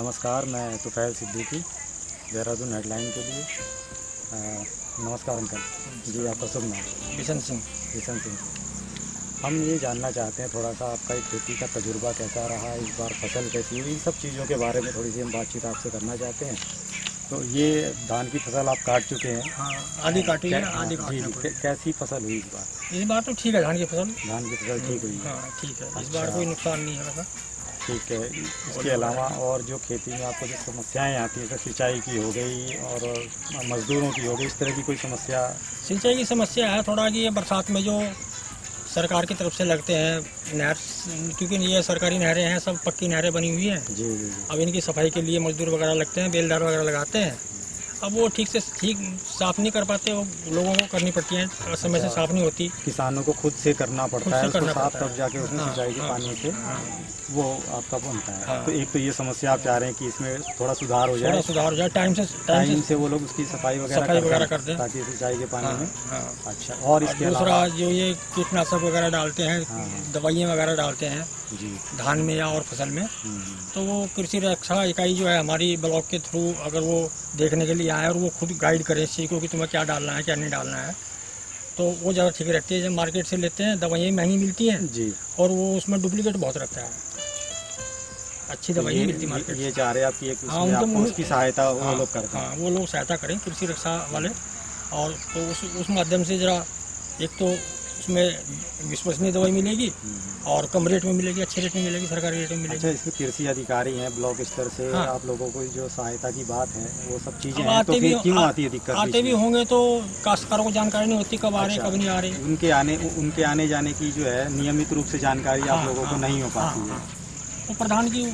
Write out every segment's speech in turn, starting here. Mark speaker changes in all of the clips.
Speaker 1: नमस्कार, मैं तुफैल सिद्दीकी, देहरादून हेडलाइन के लिए। नमस्कार अंकल जी, आपका शुभ नाम?
Speaker 2: किशन सिंह।
Speaker 1: किशन सिंह। हम ये जानना चाहते हैं थोड़ा सा आपका एक खेती का तजुर्बा कैसा रहा, इस बार फसल कैसी हुई, इन सब चीज़ों के बारे में थोड़ी सी हम बातचीत आपसे करना चाहते हैं। तो ये धान की फसल आप काट चुके हैं?
Speaker 2: हाँ, आधी काटी है, आधी
Speaker 1: जी, कैसी फसल हुई इस बार?
Speaker 2: इस बार तो ठीक है, धान की फसल
Speaker 1: ठीक हुई है?
Speaker 2: हाँ ठीक है। इस
Speaker 1: अच्छा।
Speaker 2: बार कोई नुकसान नहीं है वैसा।
Speaker 1: ठीक है। इसके अलावा और जो खेती में आपको जो समस्याएं आती हैं, जैसे सिंचाई की हो गई और मजदूरों की हो गई, इस तरह की कोई समस्या?
Speaker 2: सिंचाई की समस्या है थोड़ा कि ये बरसात में जो सरकार की तरफ से लगते हैं नहर, क्योंकि ये सरकारी नहरें हैं, सब पक्की नहरें बनी हुई हैं।
Speaker 1: जी जी।
Speaker 2: अब इनकी सफाई के लिए मजदूर वगैरह लगते हैं, बेलदार वगैरह लगाते हैं। अब वो ठीक से साफ नहीं कर पाते, वो लोगों को करनी पड़ती है, समय से साफ नहीं होती।
Speaker 1: किसानों को खुद से करना पड़ता है, उसको साफ तब जाके उसमें
Speaker 2: हाँ,
Speaker 1: सिंचाई के
Speaker 2: हाँ,
Speaker 1: पानी से वो आपका बनता है।
Speaker 2: हाँ।
Speaker 1: तो एक तो ये समस्या आप चाह रहे हैं कि इसमें थोड़ा सुधार हो जाए,
Speaker 2: थोड़ा सुधार हो जाए,
Speaker 1: टाइम से वो लोग उसकी सफाई वगैरह कर दें ताकि सिंचाई के पानी में।
Speaker 2: हाँ।
Speaker 1: अच्छा, और इसके
Speaker 2: दूसरा जो ये कीटनाशक वगैरह डालते हैं, दवाइयाँ वगैरह डालते हैं
Speaker 1: जी
Speaker 2: धान में या और फसल में, तो वो कृषि रक्षा इकाई जो है हमारी ब्लॉक के थ्रू अगर वो देखने के लिए आए और वो खुद गाइड करे इस चीज़ को कि तुम्हें क्या डालना है क्या नहीं डालना है, तो वो ज़्यादा ठीक रहती है। जब मार्केट से लेते हैं दवाइयाँ महंगी मिलती हैं
Speaker 1: जी,
Speaker 2: और वो उसमें डुप्लीकेट बहुत रहता है, अच्छी दवाई नहीं मिलती मार्केट।
Speaker 1: ये चाह रहे हैं आपकी एक
Speaker 2: हाँ,
Speaker 1: उसमें आपको उसकी सहायता वो लोग करते हैं।
Speaker 2: हाँ, वो लोग सहायता करें कृषि रक्षा वाले, और तो उस माध्यम से ज़रा एक तो उसमें विश्वसनीय दवाई मिलेगी और कम रेट में मिलेगी, अच्छे रेट में मिलेगी, सरकारी रेट में मिलेगी।
Speaker 1: अच्छा, इसमें कृषि अधिकारी हैं ब्लॉक स्तर से,
Speaker 2: हाँ।
Speaker 1: आप लोगों को जो सहायता की बात है वो सब चीजें
Speaker 2: अब
Speaker 1: हैं, तो
Speaker 2: आते
Speaker 1: फिर
Speaker 2: भी
Speaker 1: क्यों आती है दिक्कत?
Speaker 2: आते भी होंगे तो काश्तकारों को जानकारी नहीं होती कब आ रहे कब नहीं आ रहे।
Speaker 1: उनके आने जाने की जो है नियमित रूप से जानकारी आप लोगों को नहीं हो पाती है।
Speaker 2: तो प्रधान की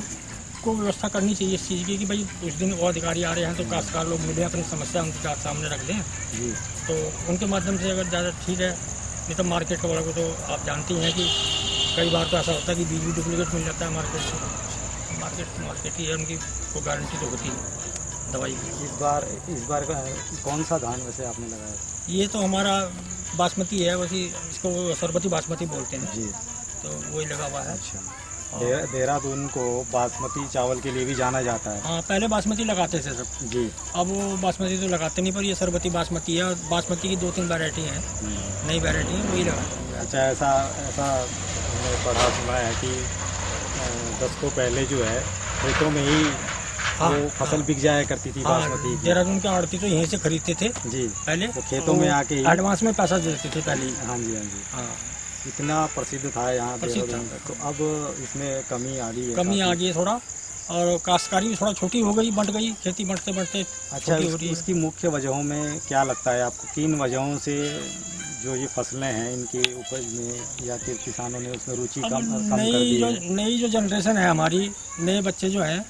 Speaker 2: को व्यवस्था करनी चाहिए इस चीज़ की कि भाई उस दिन वो अधिकारी आ रहे हैं तो काश्तकार लोग मिले, अपनी समस्या उनके सामने रख दें
Speaker 1: जी।
Speaker 2: तो उनके माध्यम से अगर ज़्यादा ठीक है। नहीं तो मार्केट वालों को तो आप जानते हैं कि कई बार तो ऐसा होता है कि बीज भी डुप्लीकेट मिल जाता है मार्केट से। मार्केट ही है, उनकी को गारंटी तो होती है दवाई की।
Speaker 1: इस बार कौन सा धान वैसे आपने लगाया?
Speaker 2: ये तो हमारा बासमती है, वैसे इसको सरबती बासमती बोलते हैं
Speaker 1: जी,
Speaker 2: तो वही लगा हुआ है।
Speaker 1: अच्छा। देहरादून को बासमती चावल के लिए भी जाना जाता है।
Speaker 2: हाँ, पहले बासमती लगाते थे सब
Speaker 1: जी।
Speaker 2: अब वो बासमती तो लगाते नहीं, पर ये सरबती बासमती है और बासमती की 2-3 वैरायटी हैं, नई वैरायटी है, वही लगाते हैं।
Speaker 1: अच्छा, ऐसा हमने पढ़ा सुना है कि दशकों पहले जो है खेतों में ही वो फसल बिक जाया करती थी बासमती की।
Speaker 2: देहरादून के आड़ती तो यहीं से खरीदते थे
Speaker 1: जी
Speaker 2: पहले,
Speaker 1: वो खेतों में आके
Speaker 2: एडवांस में पैसा देते थे पहले।
Speaker 1: हाँ जी, हाँ जी।
Speaker 2: हाँ,
Speaker 1: इतना प्रसिद्ध था यहाँ देहरादून। तो अब इसमें कमी आ रही है,
Speaker 2: कमी आ गई है थोड़ा, और काश्तकारी भी थोड़ा छोटी हो गई, बढ़ गई, खेती बढ़ते बढ़ते
Speaker 1: अच्छा,
Speaker 2: छोटी हो रही है।
Speaker 1: उसकी मुख्य वजहों में क्या लगता है आपको? किन वजहों से जो ये फसलें हैं इनकी उपज में या फिर किसानों ने उसमें रुचि कम कर दी है?
Speaker 2: नई जो जनरेशन है हमारी, नए बच्चे जो हैं,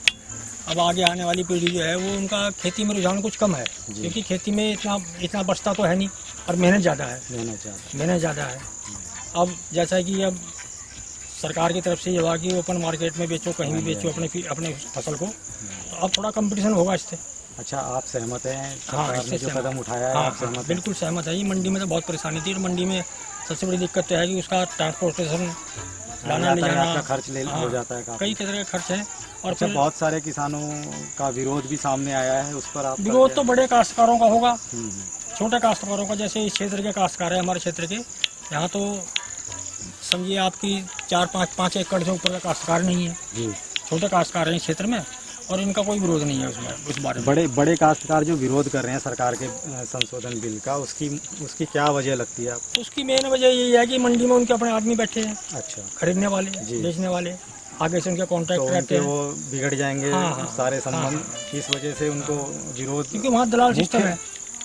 Speaker 2: अब आगे आने वाली पीढ़ी जो है वो उनका खेती में रुझान कुछ कम है, क्योंकि खेती में इतना बचता तो है नहीं और मेहनत ज़्यादा है। अब जैसा कि अब सरकार की तरफ से ये हुआ कि ओपन मार्केट में बेचो, कहीं भी बेचो अपने फसल को, तो अब थोड़ा कंपटीशन होगा इससे।
Speaker 1: अच्छा, आप सहमत हैं?
Speaker 2: हाँ,
Speaker 1: इससे जो कदम उठाया है
Speaker 2: हाँ,
Speaker 1: आप सहमत हैं?
Speaker 2: बिल्कुल सहमत है। ये मंडी में तो बहुत परेशानी थी, और मंडी में सबसे बड़ी दिक्कत तो है कि उसका ट्रांसपोर्टेशन, लाना ले जाना
Speaker 1: का खर्च हो जाता है काफी।
Speaker 2: कई तरह का खर्च है। और
Speaker 1: अच्छा, बहुत सारे किसानों का विरोध भी सामने आया है, उस पर आप?
Speaker 2: विरोध तो बड़े काश्तकारों का होगा, छोटे काश्तकारों का, जैसे इस क्षेत्र के काश्तकार है, हमारे क्षेत्र के यहाँ तो समझिए आपकी 4-5 एकड़ से ऊपर का काश्तकार नहीं है
Speaker 1: जी।
Speaker 2: छोटे काश्तकार हैं इस क्षेत्र में, और इनका कोई विरोध नहीं है उसमें, उस बारे में।
Speaker 1: बड़े काश्तकार जो विरोध कर रहे हैं सरकार के संशोधन बिल का, उसकी क्या वजह लगती है आपको?
Speaker 2: उसकी मेन वजह यही है कि मंडी में उनके अपने आदमी बैठे हैं,
Speaker 1: अच्छा,
Speaker 2: खरीदने वाले, बेचने वाले, आगे से उनके कॉन्ट्रैक्ट रहते हैं,
Speaker 1: वो बिगड़ जाएंगे सारे संबंध। इस वजह से उनको विरोध,
Speaker 2: क्योंकि वहाँ दलाल सिस्टम है,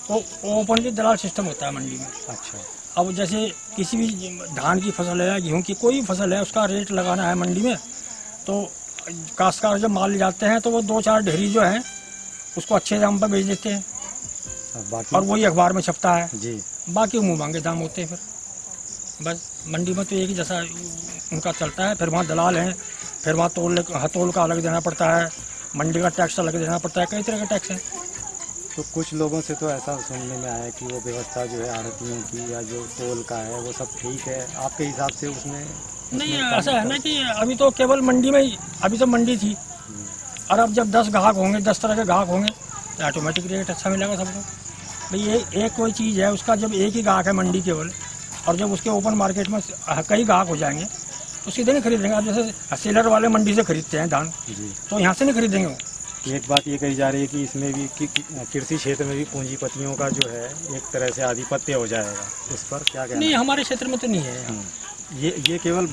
Speaker 2: वो ओपनली दलाल सिस्टम होता है मंडी में।
Speaker 1: अच्छा,
Speaker 2: अब जैसे किसी भी धान की फसल है या गेहूँ की कोई फसल है, उसका रेट लगाना है मंडी में, तो काश्तकार जब माल ले जाते हैं तो वो 2-4 ढेरी जो है उसको अच्छे दाम पर बेच देते हैं,
Speaker 1: बाकी
Speaker 2: और वही अखबार में छपता है
Speaker 1: जी।
Speaker 2: बाकी मुँह मांगे दाम होते हैं। फिर बस मंडी में तो एक ही जैसा उनका चलता है। फिर वहाँ दलाल हैं, फिर वहाँ हतोल का अलग देना पड़ता है, मंडी का टैक्स अलग देना पड़ता है, कई तरह के टैक्स हैं।
Speaker 1: तो कुछ लोगों से तो ऐसा सुनने में आया कि वो व्यवस्था जो है आड़तियों की या जो टोल का है वो सब ठीक है, आपके हिसाब से उसमें
Speaker 2: नहीं, ऐसा है ना कि अभी तो केवल मंडी में ही, अभी तो मंडी थी, और अब जब 10 ग्राहक होंगे, 10 तरह के ग्राहक होंगे तो ऑटोमेटिक रेट अच्छा मिलेगा सबको। भाई ये एक कोई चीज़ है उसका, जब एक ही ग्राहक है मंडी केवल, और जब उसके ओपन मार्केट में कई ग्राहक हो जाएंगे तो सीधे नहीं खरीदेंगे। अब जैसे सेलर वाले मंडी से खरीदते हैं धान, तो यहाँ से नहीं खरीदेंगे वो।
Speaker 1: एक बात ये कही जा रही है कि इसमें भी कृषि क्षेत्र में भी पूंजीपतियों का जो है एक तरह से आधिपत्य हो जाएगा, उस पर क्या कहना?
Speaker 2: नहीं, हमारे क्षेत्र में तो नहीं है।
Speaker 1: ये केवल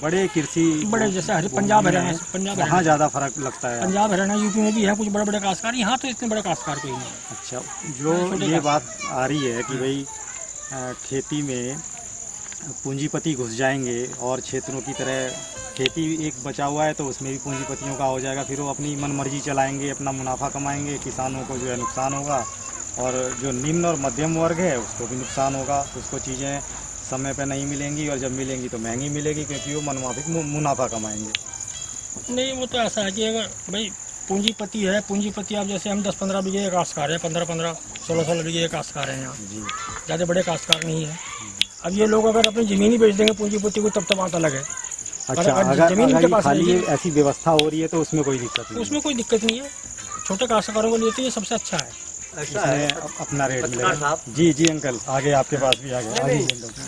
Speaker 1: बड़े कृषि,
Speaker 2: बड़े जैसे पंजाब हरियाणा,
Speaker 1: वहाँ ज़्यादा फर्क लगता है।
Speaker 2: पंजाब हरियाणा यूपी में भी है कुछ बड़े बड़े काश्तकार, यहाँ तो इतने बड़े काश्तकार कोई नहीं है।
Speaker 1: अच्छा, जो ये बात आ रही है कि भाई खेती में पूंजीपति घुस जाएंगे और क्षेत्रों की तरह खेती एक बचा हुआ है तो उसमें भी पूंजीपतियों का हो जाएगा, फिर वो अपनी मनमर्जी चलाएंगे, अपना मुनाफा कमाएंगे, किसानों को जो है नुकसान होगा, और जो निम्न और मध्यम वर्ग है उसको भी नुकसान होगा, उसको चीज़ें समय पे नहीं मिलेंगी, और जब मिलेंगी तो महंगी मिलेगी क्योंकि वो मनमाफिक मुनाफा कमाएंगे।
Speaker 2: नहीं, वो तो ऐसा है कि अगर भाई पूंजीपति है, पूंजीपति आप जैसे हम 10-15 बीघे काश्तकार है, 15-15, 16-16 बीघे काश्तकार हैं यहाँ, ज़्यादा बड़े काश्तकार नहीं है। अब ये लोग अगर अपनी ज़मीन ही बेच देंगे पूंजीपति को तब आता लगे।
Speaker 1: अच्छा, अगर जमीन के पास खाली ऐसी व्यवस्था हो रही है तो उसमें कोई दिक्कत नहीं?
Speaker 2: उसमें कोई दिक्कत नहीं है, छोटे काश्तकारों के लिए तो ये सबसे अच्छा है।
Speaker 1: ऐसा है, अपना रेट मिलेगा। जी जी अंकल, आगे आपके पास भी आगे।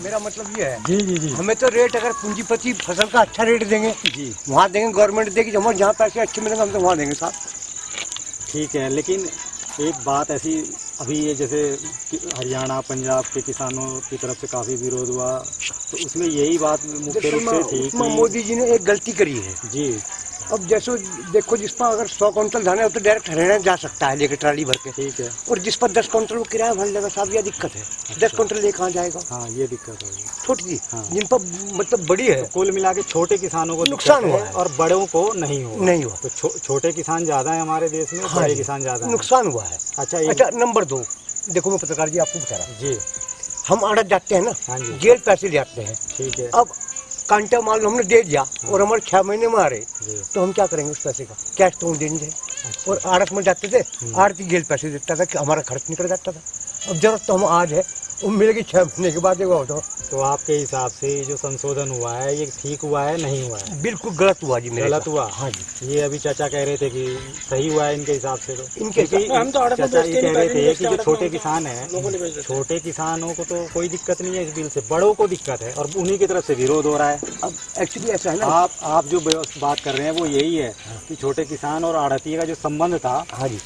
Speaker 3: मेरा मतलब ये है,
Speaker 1: जी जी जी,
Speaker 3: हमें तो रेट अगर पूंजीपति फसल का अच्छा रेट देंगे
Speaker 1: जी,
Speaker 3: वहाँ देंगे, गवर्नमेंट देगी, जब जहाँ पैसे अच्छे मिलेंगे हम तो वहाँ देंगे साहब।
Speaker 1: ठीक है, लेकिन एक बात ऐसी अभी ये जैसे हरियाणा पंजाब के किसानों की तरफ से काफ़ी विरोध हुआ, तो उसमें यही बात मुख्य रूप से थी कि
Speaker 3: मोदी जी ने एक गलती करी है
Speaker 1: जी।
Speaker 3: अब जैसे देखो, जिस पर अगर 100 क्विंटल धान है तो डायरेक्ट हरियाणा जा सकता है लेकर ट्राली भर के,
Speaker 1: ठीक है,
Speaker 3: और जिस पर 10 क्विंटल वो किराया भर लेगा साहब, ये दिक्कत है। 10 क्विंटल ले कहाँ जाएगा?
Speaker 1: हाँ, ये दिक्कत होगी
Speaker 3: छोटी सी।
Speaker 1: हाँ।
Speaker 3: जिन पर मतलब बड़ी है,
Speaker 1: तो कुल मिला के छोटे किसानों को
Speaker 3: नुकसान हुआ है
Speaker 1: और बड़ों को नहीं हुआ। तो छोटे किसान ज्यादा है हमारे देश में, बड़े किसान ज्यादा
Speaker 3: नुकसान हुआ है।
Speaker 1: अच्छा,
Speaker 3: नंबर 2, देखो मैं पत्रकार जी आपको बता रहा हूँ
Speaker 1: जी,
Speaker 3: हम आड़त जाते हैं ना,
Speaker 1: हाँ जी,
Speaker 3: जेल पैसे ले आते हैं,
Speaker 1: ठीक है।
Speaker 3: अब कांटा माल हमने दे दिया और हमारे 6 महीने में आ रहे, तो हम क्या करेंगे उस पैसे का? कैश तो हम देंगे। और आड़त में जाते थे, आड़ती जेल पैसे देता था कि हमारा खर्च निकल जाता था। अब जरूरत तो हम आज है, वो मिलेगी 6 महीने के बाद।
Speaker 1: तो आपके हिसाब से जो संशोधन हुआ है ये ठीक हुआ है, नहीं हुआ है?
Speaker 3: बिल्कुल गलत हुआ जी, मेरे
Speaker 1: गलत हुआ।
Speaker 3: हाँ जी,
Speaker 1: ये अभी चाचा कह रहे थे कि सही हुआ है इनके हिसाब से। तो
Speaker 3: इनके
Speaker 2: हम तो
Speaker 1: चाचा ये कह रहे थे कि जो छोटे किसान हैं, छोटे किसानों को तो कोई दिक्कत नहीं है इस बिल से, बड़ों को दिक्कत है और उन्हीं की तरफ से विरोध हो रहा है।
Speaker 3: अब एक्चुअली ऐसा है ना,
Speaker 1: आप जो बात कर रहे हैं वो यही है कि छोटे किसान और आड़ती का जो संबंध था,
Speaker 3: हाँ जी,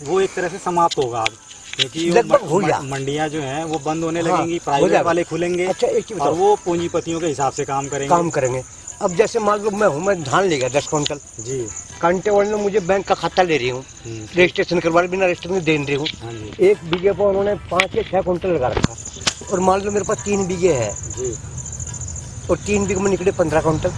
Speaker 1: वो एक तरह से समाप्त होगा अब, क्योंकि
Speaker 3: लगभग हो गया।
Speaker 1: मंडियां जो हैं वो बंद होने
Speaker 3: हाँ,
Speaker 1: लगेंगी, प्राइवेट वाले खुलेंगे।
Speaker 3: अच्छा, एक चीज
Speaker 1: और वो पूंजीपतियों के हिसाब से काम करेंगे।
Speaker 3: अब जैसे मान लो मैं धान ले गया 10 क्विंटल
Speaker 1: जी,
Speaker 3: कांटे वाले ने मुझे बैंक का खाता ले रही हूँ, रजिस्ट्रेशन करवा बिना रजिस्ट्रेशन दे रही हूँ।
Speaker 1: हाँ जी,
Speaker 3: 1 बीघे पर उन्होंने 5 या 6 क्विंटल लगा रखा, और मान लो मेरे पास 3 बीघे है
Speaker 1: जी,
Speaker 3: और 3 बीघे में निकले 15 क्विंटल,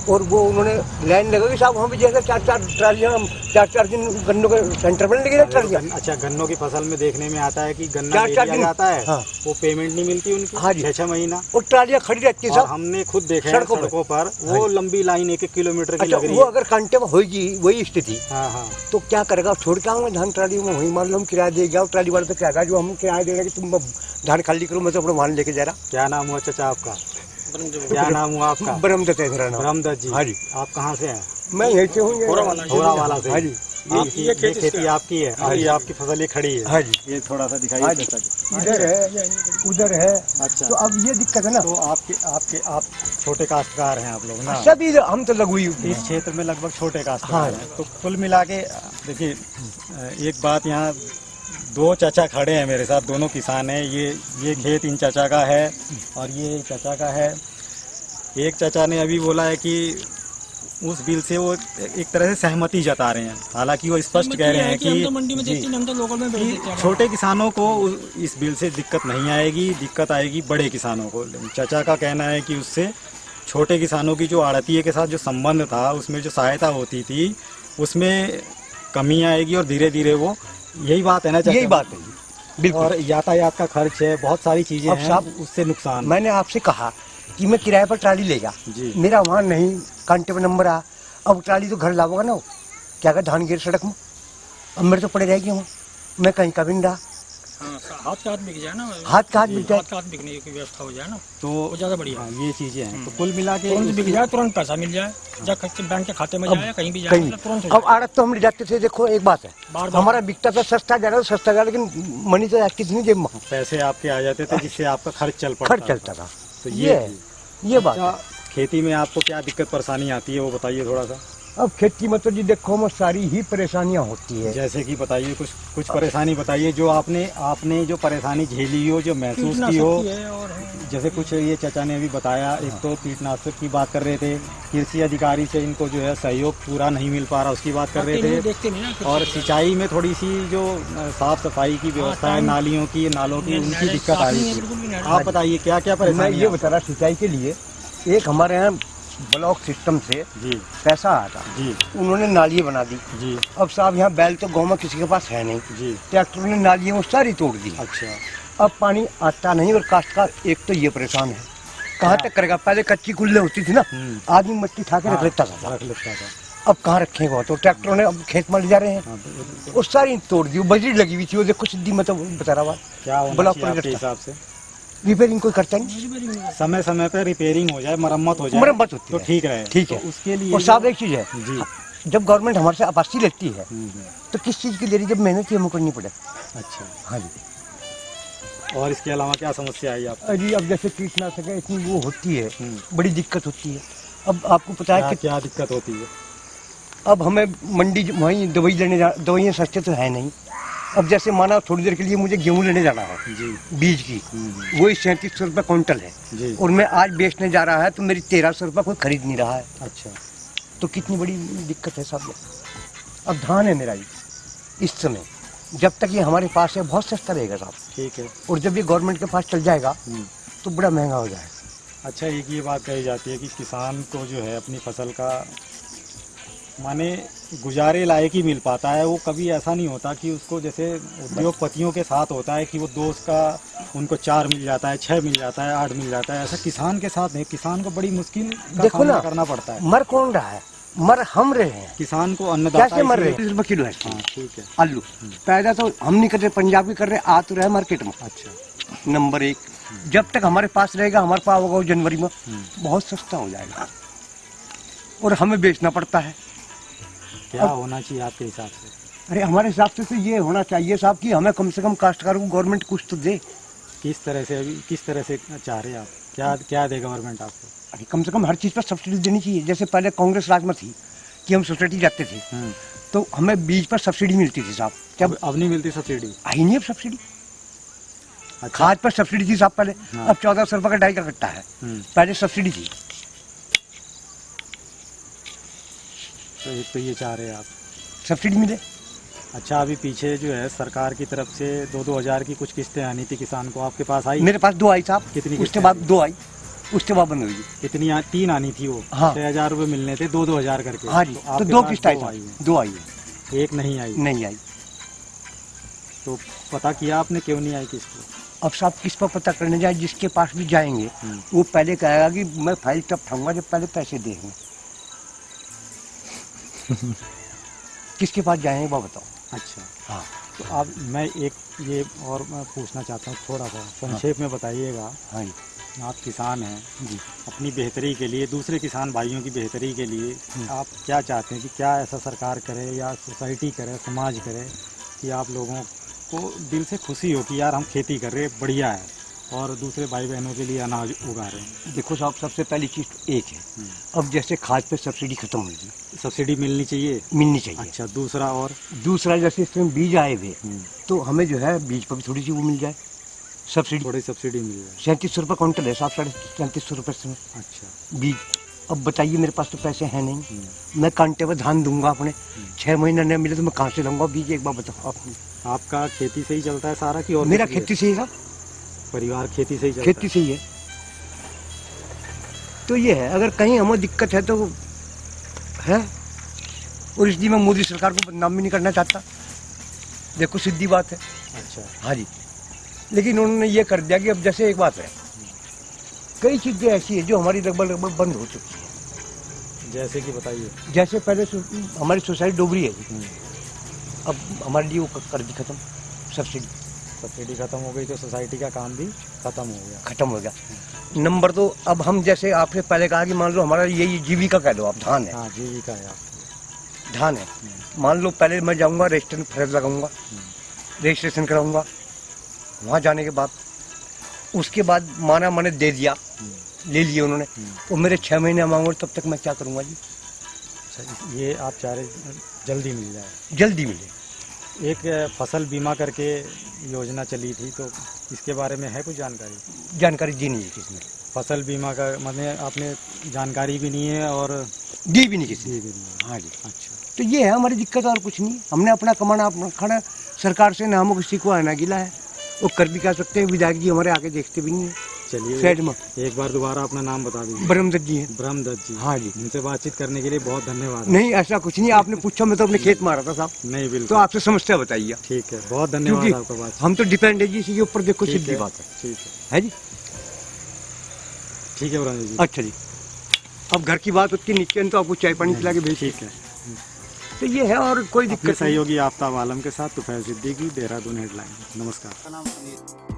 Speaker 3: और वो उन्होंने लाइन लगाई साहब, वहाँ पे जैसे 4-4 ट्रालियाँ 4-4 दिन गन्नों के सेंटर में लगी ट्रालियाँ।
Speaker 1: अच्छा, गन्नों की फसल में देखने में आता है कि गन्ना
Speaker 3: 4-4 दिन
Speaker 1: जाता है,
Speaker 3: हाँ,
Speaker 1: वो पेमेंट नहीं मिलती उनकी।
Speaker 3: हाँ जी,
Speaker 1: 6-6 महीना,
Speaker 3: और ट्रालियाँ खड़ी रहती है साहब।
Speaker 1: हमने खुद देखा है सड़कों पर, वो लंबी लाइन 1-1 किलोमीटर की लग रही है।
Speaker 3: वो अगर कांटे में होगी वही स्थिति,
Speaker 1: हाँ हाँ,
Speaker 3: तो क्या करेगा? छोड़ के आऊंगा धान ट्राली में, वही मान लो हम किराया दे गया, ट्राली वाले तो क्या जो हम किराया देगा कि तुम धान खाली करो, मैं तो अपना वाहन लेके जा रहा।
Speaker 1: क्या नाम हुआ चाचा आपका? क्या नाम हुआ आपका?
Speaker 3: ब्रह्मदत्त है मेरा नाम।
Speaker 1: ब्रह्मदत्त जी।
Speaker 3: हाँ जी।
Speaker 1: आप कहाँ से हैं?
Speaker 3: मैं यहीं से हूँ,
Speaker 1: होरा वाला से।
Speaker 3: हाँ जी,
Speaker 1: ये खेती आपकी है? हाँ, ये आपकी फसल ये खड़ी है?
Speaker 3: हाँ जी,
Speaker 1: ये थोड़ा सा दिखाइए।
Speaker 3: इधर है, उधर है।
Speaker 1: अच्छा,
Speaker 3: तो अब ये दिक्कत है ना।
Speaker 1: तो आप छोटे काश्तकार हैं आप लोग ना?
Speaker 3: सभी हम तो लगू ही
Speaker 1: इस क्षेत्र में लगभग छोटे काश्तकार हैं। तो कुल मिला के देखिए, एक बात, यहाँ 2 चाचा खड़े हैं मेरे साथ, दोनों किसान हैं। ये खेत इन चाचा का है और ये चाचा का है। एक चाचा ने अभी बोला है कि उस बिल से वो एक तरह से सहमति जता रहे हैं, हालांकि वो स्पष्ट कह रहे हैं कि छोटे किसानों को इस बिल से दिक्कत नहीं आएगी, दिक्कत आएगी बड़े किसानों को। चाचा का कहना है कि उससे छोटे किसानों की जो आड़तिये के साथ जो संबंध था, उसमें जो सहायता होती थी, उसमें कमी आएगी और धीरे धीरे वो, यही बात है ना चाचा?
Speaker 3: यही बात है बिल्कुल।
Speaker 1: और यातायात का खर्च है, बहुत सारी चीजें हैं,
Speaker 3: साहब
Speaker 1: उससे नुकसान।
Speaker 3: मैंने आपसे कहा कि मैं किराए पर ट्राली लेगा, मेरा वहाँ नहीं कांटे पर नंबर आ, अब ट्राली तो घर लाऊंगा ना, क्या कर धान गिर सड़क में, अब मेरे तो पड़े रहेगी वहाँ, मैं कहीं का भी नहीं रहा।
Speaker 2: हाथ का हाथ बिक जाए ना,
Speaker 3: हाथ का हाथ बिक जाए,
Speaker 2: हाथ का हाथ बिकने की व्यवस्था हो जाए ना,
Speaker 1: तो
Speaker 2: वो ज़्यादा बढ़िया।
Speaker 1: ये चीजें हैं। तो कुल मिला के
Speaker 2: तुरंत बिक जाए, तुरंत पैसा मिल जाए। जब बैंक के खाते में
Speaker 3: अब
Speaker 2: जाए कहीं भी जाए
Speaker 3: कहीं
Speaker 2: मतलब तुरंत हो
Speaker 3: अब
Speaker 2: जाता है।
Speaker 3: आड़त तो हम ले जाते थे। देखो एक बात है,
Speaker 2: बार बार
Speaker 3: हमारा बिकता था सस्ता जा रहा है, सस्ता जा रहा है, लेकिन मनी तो कितनी जेब में
Speaker 1: पैसे आपके आ जाते थे जिससे आपका खर्च चल पड़ता
Speaker 3: खर्च चलता था।
Speaker 1: तो
Speaker 3: ये बात है।
Speaker 1: खेती में आपको क्या दिक्कत परेशानी आती है वो बताइए थोड़ा सा।
Speaker 3: अब खेती में तो जी देखो हमें सारी ही परेशानियां होती है।
Speaker 1: जैसे कि बताइए कुछ परेशानी बताइए जो आपने जो परेशानी झेली हो, जो महसूस की हो।
Speaker 2: कीटनाशक है और है।
Speaker 1: जैसे कुछ ये चाचा ने भी बताया, एक तो कीटनाशक की बात कर रहे थे, कृषि अधिकारी से इनको जो है सहयोग पूरा नहीं मिल पा रहा उसकी बात कर रहे थे,
Speaker 2: देखते नहीं ना
Speaker 1: और सिंचाई में थोड़ी सी जो साफ सफाई की व्यवस्था है, नालियों की, नालों की, उनकी दिक्कत आ रही थी। आप बताइए क्या क्या
Speaker 3: मैं
Speaker 1: परेशानी
Speaker 3: ये बता रहा, सिंचाई के लिए एक हमारे यहाँ ब्लॉक सिस्टम से
Speaker 1: जी
Speaker 3: पैसा आया था
Speaker 1: जी
Speaker 3: उन्होंने नालियाँ बना दी।
Speaker 1: जी
Speaker 3: अब साहब यहाँ बैल तो गाँव में किसी के पास है नहीं,
Speaker 1: जी
Speaker 3: ट्रैक्टर ने नालियाँ वो सारी तोड़ दी।
Speaker 1: अच्छा
Speaker 3: अब पानी आता नहीं और काश्तकार एक तो ये परेशान है, कहाँ तक करेगा। पहले कच्ची कुल्ले होती थी ना, आदमी मिट्टी उठा के रख लेता था,
Speaker 1: रख लेता था।
Speaker 3: अब कहाँ रखेगा। तो ट्रैक्टरों ने अब खेत में ले जा रहे हैं,
Speaker 1: हाँ, तो
Speaker 3: वो सारी तोड़ दी। बजरी लगी हुई थी, वो देखो सिद्धि में तो बता रहा हुआ
Speaker 1: क्या होना
Speaker 3: ब्लॉक
Speaker 1: चाहिए आपके
Speaker 3: प्रोजेक्ट
Speaker 1: हिसाब से?
Speaker 3: रिपेयरिंग कोई करता नहीं,
Speaker 1: समय समय पे रिपेयरिंग हो जाए, मरम्मत हो जाए,
Speaker 3: मरम्मत होती
Speaker 1: तो
Speaker 3: है,
Speaker 1: ठीक रहे।
Speaker 3: ठीक
Speaker 1: तो
Speaker 3: है।
Speaker 1: उसके लिए
Speaker 3: और साहब एक चीज है,
Speaker 1: जी
Speaker 3: जब गवर्नमेंट हमारे से आवासी लेती है तो किस चीज की ले रही, जब मेहनत ही हमें करनी पड़े।
Speaker 1: अच्छा,
Speaker 3: हाँ जी।
Speaker 1: और इसके अलावा क्या समस्या आई आप?
Speaker 3: अरे अब जैसे कीटनाशक है इतनी वो होती है, बड़ी दिक्कत होती है। अब आपको पता है कि
Speaker 1: क्या दिक्कत होती है?
Speaker 3: अब हमें मंडी वहीं दवाई लेने दवाइयाँ सस्ते तो है नहीं। अब जैसे माना थोड़ी देर के लिए मुझे गेहूँ लेने जाना है
Speaker 1: जी
Speaker 3: बीज की, वही 3700 रुपये क्विंटल है
Speaker 1: जी।
Speaker 3: और मैं आज बेचने जा रहा है तो मेरी 1300 रुपये कोई खरीद नहीं रहा है।
Speaker 1: अच्छा,
Speaker 3: तो कितनी बड़ी दिक्कत है साहब। अब धान है मेरा ये इस समय, जब तक ये हमारे पास है बहुत सस्ता रहेगा साहब,
Speaker 1: ठीक है।
Speaker 3: और जब ये गवर्नमेंट के पास चल जाएगा तो बड़ा महंगा हो जाएगा।
Speaker 1: अच्छा, एक ये बात कही जाती है कि किसान को जो है अपनी फसल का माने गुजारे लायक ही मिल पाता है। वो कभी ऐसा नहीं होता कि उसको जैसे उद्योगपतियों के साथ होता है कि वो 2 का उनको 4 मिल जाता है, 6 मिल जाता है, 8 मिल जाता है। ऐसा किसान के साथ नहीं, किसान को बड़ी मुश्किल का
Speaker 3: देखो
Speaker 1: सामना
Speaker 3: ना,
Speaker 1: करना पड़ता है।
Speaker 3: मर कौन रहा है, मर हम रहे हैं।
Speaker 1: किसान को अन्नदाता
Speaker 3: कैसे मर रहे हैं?
Speaker 1: इसलिए-
Speaker 3: 30 रुपये किलो है
Speaker 1: हाँ, ठीक है।
Speaker 3: आलू पैदा तो हम नहीं कर रहे, पंजाबी कर रहे, आ तो रहे मार्केट में।
Speaker 1: अच्छा,
Speaker 3: नंबर 1, जब तक हमारे पास रहेगा, हमारे पास होगा वो जनवरी में बहुत सस्ता हो जाएगा और हमें बेचना पड़ता है।
Speaker 1: क्या होना चाहिए आपके हिसाब से?
Speaker 3: अरे हमारे हिसाब से तो ये होना चाहिए साहब कि हमें कम से कम काश्तकारों को गवर्नमेंट कुछ तो दे।
Speaker 1: किस तरह से चाह रहे हैं आप? क्या दे गवर्नमेंट आपको?
Speaker 3: अरे कम से कम हर चीज़ पर सब्सिडी देनी चाहिए। जैसे पहले कांग्रेस राज में थी कि हम सोसाइटी जाते थे तो हमें बीज पर सब्सिडी मिलती थी साहब। जब
Speaker 1: अब नहीं मिलती सब्सिडी?
Speaker 3: आई नहीं अब सब्सिडी।
Speaker 1: अच्छा।
Speaker 3: खाद पर सब्सिडी थी साहब पहले,
Speaker 1: हाँ।
Speaker 3: अब 1400 रुपये का डाई का कट्टा है, पहले सब्सिडी थी।
Speaker 1: तो ये चाह रहे हैं आप
Speaker 3: सब्सिडी मिले।
Speaker 1: अच्छा, अभी पीछे जो है सरकार की तरफ से 2-2 हज़ार की कुछ किस्तें आनी थी किसान को, आपके पास आई?
Speaker 3: मेरे पास 2 आई साहब।
Speaker 1: कितनी
Speaker 3: उसके
Speaker 1: किस्तें
Speaker 3: बाद 2 आई, उसके बाद बंद हुई।
Speaker 1: कितनी 3 आनी थी वो?
Speaker 3: हाँ।
Speaker 1: 6,000 रुपये मिलने थे, 2-2 हज़ार करके।
Speaker 3: हाँ जी, तो
Speaker 1: आपके
Speaker 3: 2
Speaker 1: पास
Speaker 3: किस्त आई
Speaker 1: दो
Speaker 3: साहब, 2 आई है।
Speaker 1: एक नहीं आई?
Speaker 3: नहीं आई।
Speaker 1: तो पता किया आपने क्यों नहीं आई किस्त?
Speaker 3: अब साहब किस पर पता करने जाए, जिसके पास भी जाएंगे वो पहले कहेगा कि मैं फाइल तब उठाऊंगा जब पहले पैसे देंगे। किसके पास जाएंगे वो बताओ।
Speaker 1: अच्छा,
Speaker 3: हाँ।
Speaker 1: तो अब मैं एक ये और मैं पूछना चाहता हूँ, थोड़ा सा संक्षेप में बताइएगा।
Speaker 3: हाँ जी।
Speaker 1: आप किसान हैं
Speaker 3: जी।
Speaker 1: अपनी बेहतरी के लिए, दूसरे किसान भाइयों की बेहतरी के लिए आप क्या चाहते हैं कि क्या ऐसा सरकार करे या सोसाइटी करे, समाज करे कि आप लोगों को दिल से खुशी हो कि यार हम खेती कर रहे हैं, बढ़िया है, और दूसरे भाई बहनों के लिए अनाज उगा रहे हैं?
Speaker 3: देखो साहब, सबसे पहली चीज़ एक है, अब जैसे खाद पे सब्सिडी खत्म होगी,
Speaker 1: सब्सिडी मिलनी चाहिए।
Speaker 3: मिलनी चाहिए।
Speaker 1: अच्छा, दूसरा? और
Speaker 3: दूसरा जैसे इसमें बीज आए हुए तो हमें जो है बीज पर भी थोड़ी सी वो मिल जाए, सब्सिडी।
Speaker 1: थोड़ी सब्सिडी मिल जाए।
Speaker 3: 3700 रुपये क्विंटल है साहब, 3750 रुपये से
Speaker 1: अच्छा,
Speaker 3: बीज। अब बताइए मेरे पास तो पैसे हैं नहीं, मैं कांटे पर धान दूंगा अपने, 6 महीने नहीं मिले तो मैं कहाँ से लूँगा बीज, एक बार बताओ आप।
Speaker 1: आपका खेती से ही चलता है सारा कि और?
Speaker 3: मेरा
Speaker 1: कुछ भी है?
Speaker 3: खेती से ही साहब,
Speaker 1: परिवार खेती से ही चलता
Speaker 3: खेती से ही है। तो ये है, अगर कहीं हमें दिक्कत है तो है, और इसलिए मैं मोदी सरकार को बदनाम भी नहीं करना चाहता। देखो सीधी बात है।
Speaker 1: अच्छा,
Speaker 3: हाँ जी, लेकिन उन्होंने ये कर दिया कि अब जैसे एक बात है, कई चीज़ें ऐसी है जो हमारी लगभग बंद हो चुकी है।
Speaker 1: जैसे कि बताइए।
Speaker 3: जैसे पहले हमारी सोसाइटी डोबरी है जी, अब हमारे लिए वो कर दी खत्म, सब्सिडी
Speaker 1: सब्सिडी खत्म हो गई तो सोसाइटी का काम भी खत्म हो गया।
Speaker 3: खत्म हो गया। नंबर 2, अब हम जैसे आपने पहले कहा कि मान लो हमारा यही जीविका कह लो आप, धान है,
Speaker 1: हाँ जीविका है आपकी।
Speaker 3: धान है। मान लो पहले मैं जाऊंगा रजिस्ट्रेशन फर्ज लगाऊंगा, रजिस्ट्रेशन कराऊंगा, वहाँ जाने के बाद उसके बाद माना मैंने दे दिया, ले लिए उन्होंने, तो मेरे 6 महीने मांगो, तब तक मैं क्या करूँगा जी?
Speaker 1: अच्छा, ये आप चाह रहे जल्दी मिल जाए।
Speaker 3: जल्दी मिले।
Speaker 1: एक फसल बीमा करके योजना चली थी, तो इसके बारे में है कुछ जानकारी?
Speaker 3: जानकारी दी नहीं है किसी ने,
Speaker 1: फसल बीमा का मतलब आपने जानकारी भी नहीं है और
Speaker 3: दी भी नहीं किसी ने।
Speaker 1: ये भी नहीं है।
Speaker 3: हाँ जी।
Speaker 1: अच्छा,
Speaker 3: तो ये है हमारी दिक्कत और कुछ नहीं। हमने अपना कमाना अपना खाना, सरकार से ना हमको किसी को आना गिला है, वो कर भी क्या सकते हैं। विधायक जी हमारे आगे देखते भी नहीं है
Speaker 1: चलिए
Speaker 3: साइड में।
Speaker 1: एक बार दोबारा अपना नाम बता दीजिए।
Speaker 3: ब्रह्मदत्त जी हैं।
Speaker 1: ब्रह्मदत्त जी।
Speaker 3: हाँ जी।
Speaker 1: उनसे बातचीत करने के लिए बहुत धन्यवाद।
Speaker 3: नहीं ऐसा कुछ नहीं, आपने पूछा, मैं तो अपने खेत में आ रहा था साहब,
Speaker 1: नहीं
Speaker 3: तो
Speaker 1: बिल्कुल।
Speaker 3: आपसे समस्या बताइए।
Speaker 1: ठीक है, बहुत धन्यवाद
Speaker 3: क्योंकि
Speaker 1: आपका बात।
Speaker 3: हम तो डिपेंड है जी इसी के ऊपर, देखो
Speaker 1: ठीक
Speaker 3: सीधी
Speaker 1: है,
Speaker 3: बात
Speaker 1: ठीक
Speaker 3: है जी।
Speaker 1: ठीक है ब्रह्मदत्त जी।
Speaker 3: अच्छा जी, अब घर की बात उसके नीचे तो आपको चाय पानी पिला के भेज,
Speaker 1: ठीक है।
Speaker 3: तो ये है और कोई
Speaker 1: अपने
Speaker 3: दिक्कत नहीं।
Speaker 1: सहयोगी आफ्ताब आलम के साथ तुफैल सिद्दीकी, देहरादून हेडलाइन। नमस्कार।